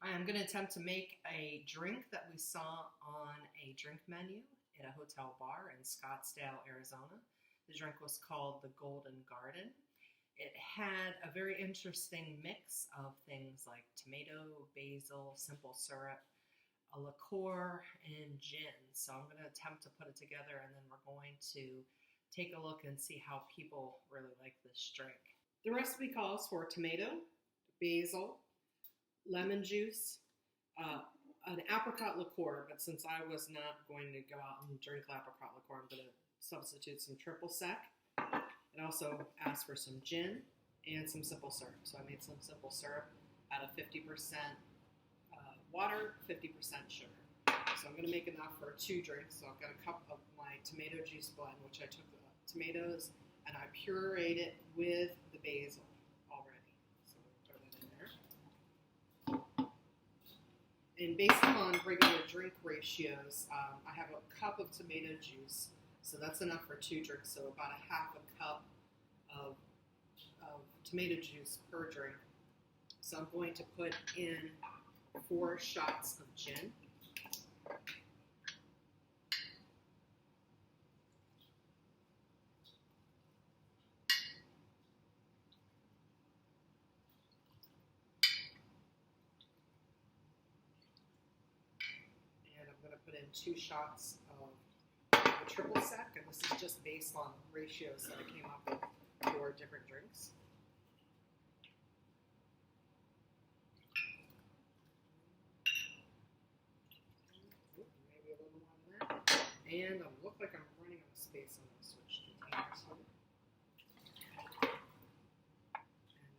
I'm going to attempt to make a drink that we saw on a drink menu at a hotel bar in Scottsdale, Arizona. The drink was called the Golden Garden. It had a very interesting mix of things like tomato, basil, simple syrup, a liqueur, and gin. So I'm going to attempt to put it together, and then we're going to take a look and see how people really like this drink. The recipe calls for tomato, basil, lemon juice, an apricot liqueur, but since I was not going to go out and drink apricot liqueur, I'm going to substitute some triple sec. It also asks for some gin and some simple syrup. So I made some simple syrup out of 50% water, 50% sugar. So I'm going to make enough for 2 drinks. So I've got a cup of my tomato juice blend, which I took the tomatoes and I pureed it with the basil already. So we'll throw that in there. And based on regular drink ratios, I have a cup of tomato juice. So that's enough for 2 drinks, so about a half a cup of tomato juice per drink. So I'm going to put in 4 shots of gin. And I'm going to put in 2 shots of the triple sec, and this is just based on ratios that I came up with for different drinks. Maybe a little more than that. And I look like I'm running out of space. I'm going to switch containers here.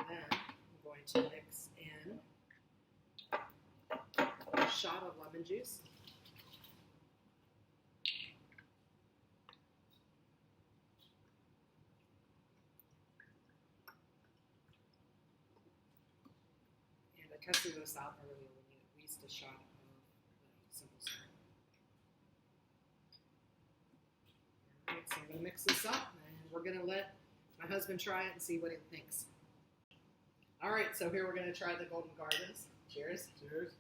And then I'm going to mix in a shot of lemon juice. Testing this out earlier, we need at least a shot of the simple syrup. Alright, so I'm going to mix this up, and we're going to let my husband try it and see what he thinks. Alright, so here we're going to try the Golden Gardens. Cheers. Cheers.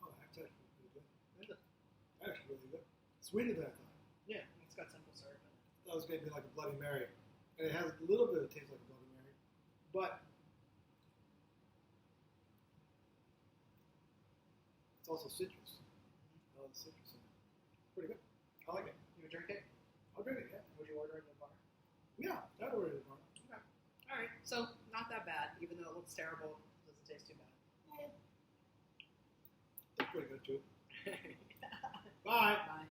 Oh, that's actually pretty good. Is it? Actually really good. Sweeter than I thought. Yeah, it's got simple syrup in it. That was going to be like a Bloody Mary. And it has a little bit of taste like a Bloody Mary. But it's also citrus. I love the citrus in it. Pretty good. I like it. You would drink it? I'll drink it, yeah. Would you order it in the bar? Yeah, I'd order it in the bar. Okay. Alright, so not that bad. Even though it looks terrible, it doesn't taste too bad. It's pretty good too. Yeah. Bye. Bye.